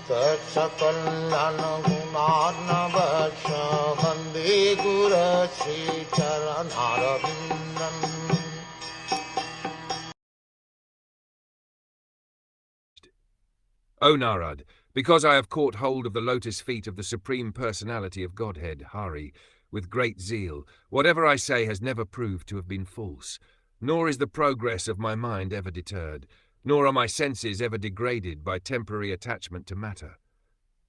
Sakal Gunarnavasha Vande Guru Sri Charanarabindam. O Narad, because I have caught hold of the lotus feet of the Supreme Personality of Godhead, Hari, with great zeal, whatever I say has never proved to have been false, nor is the progress of my mind ever deterred, nor are my senses ever degraded by temporary attachment to matter.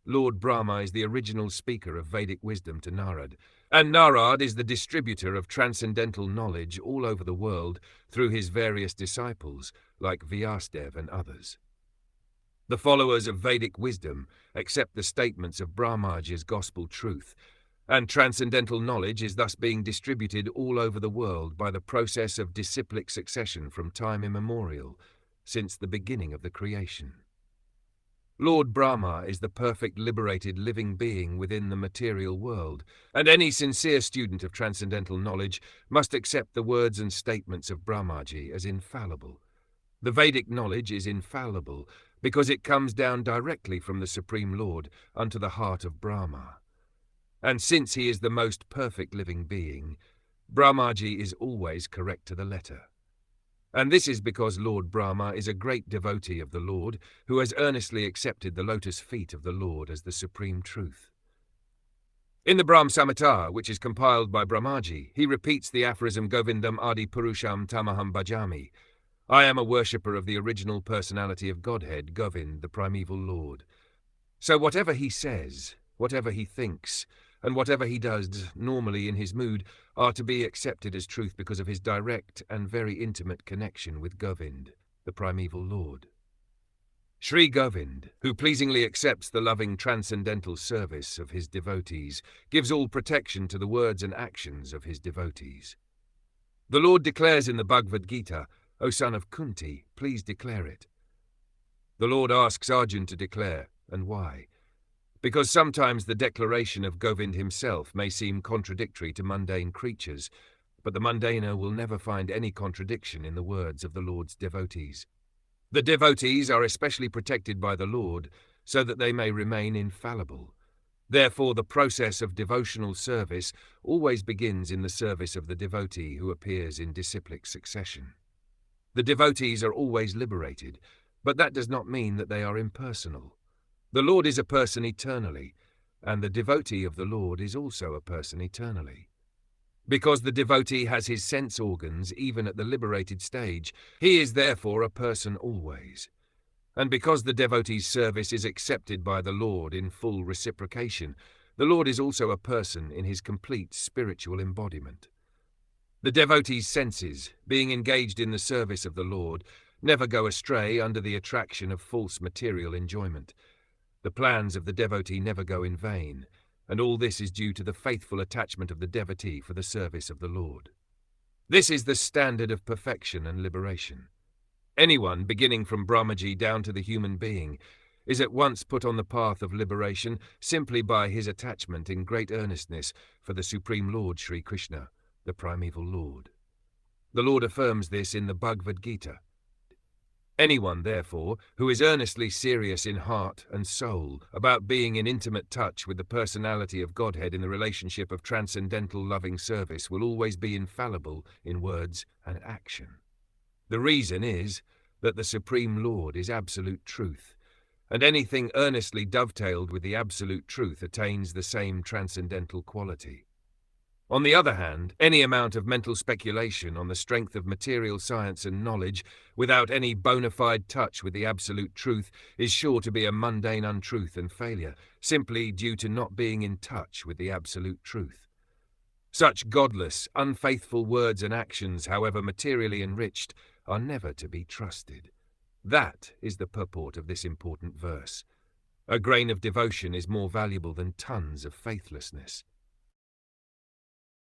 Lord Brahma is the original speaker of Vedic wisdom to Narad, and Narad is the distributor of transcendental knowledge all over the world through his various disciples, like Vyasadeva and others. The followers of Vedic wisdom accept the statements of Brahmaji's gospel truth, and transcendental knowledge is thus being distributed all over the world by the process of disciplic succession from time immemorial, since the beginning of the creation. Lord Brahma is the perfect liberated living being within the material world, and any sincere student of transcendental knowledge must accept the words and statements of Brahmaji as infallible. The Vedic knowledge is infallible because it comes down directly from the Supreme Lord unto the heart of Brahma. And since he is the most perfect living being, Brahmaji is always correct to the letter. And this is because Lord Brahma is a great devotee of the Lord who has earnestly accepted the lotus feet of the Lord as the supreme truth. In the Brahm Samhita, which is compiled by Brahmaji, he repeats the aphorism Govindam Adi Purusham Tamaham Bhajami. I am a worshipper of the original personality of Godhead, Govind, the primeval Lord. So whatever he says, whatever he thinks, and whatever he does normally in his mood are to be accepted as truth because of his direct and very intimate connection with Govind, the primeval Lord. Sri Govind, who pleasingly accepts the loving transcendental service of his devotees, gives all protection to the words and actions of his devotees. The Lord declares in the Bhagavad Gita, O son of Kunti, please declare it. The Lord asks Arjuna to declare, and why? Because sometimes the declaration of Govind himself may seem contradictory to mundane creatures, but the mundaner will never find any contradiction in the words of the Lord's devotees. The devotees are especially protected by the Lord so that they may remain infallible. Therefore, the process of devotional service always begins in the service of the devotee who appears in disciplic succession. The devotees are always liberated, but that does not mean that they are impersonal. The Lord is a person eternally, and the devotee of the Lord is also a person eternally. Because the devotee has his sense organs even at the liberated stage, he is therefore a person always. And because the devotee's service is accepted by the Lord in full reciprocation, the Lord is also a person in his complete spiritual embodiment. The devotee's senses, being engaged in the service of the Lord, never go astray under the attraction of false material enjoyment. The plans of the devotee never go in vain, and all this is due to the faithful attachment of the devotee for the service of the Lord. This is the standard of perfection and liberation. Anyone, beginning from Brahmaji down to the human being, is at once put on the path of liberation simply by his attachment in great earnestness for the Supreme Lord Sri Krishna, the primeval Lord. The Lord affirms this in the Bhagavad Gita. Anyone, therefore, who is earnestly serious in heart and soul about being in intimate touch with the personality of Godhead in the relationship of transcendental loving service will always be infallible in words and action. The reason is that the Supreme Lord is absolute truth, and anything earnestly dovetailed with the absolute truth attains the same transcendental quality. On the other hand, any amount of mental speculation on the strength of material science and knowledge without any bona fide touch with the absolute truth is sure to be a mundane untruth and failure, simply due to not being in touch with the absolute truth. Such godless, unfaithful words and actions, however materially enriched, are never to be trusted. That is the purport of this important verse. A grain of devotion is more valuable than tons of faithlessness.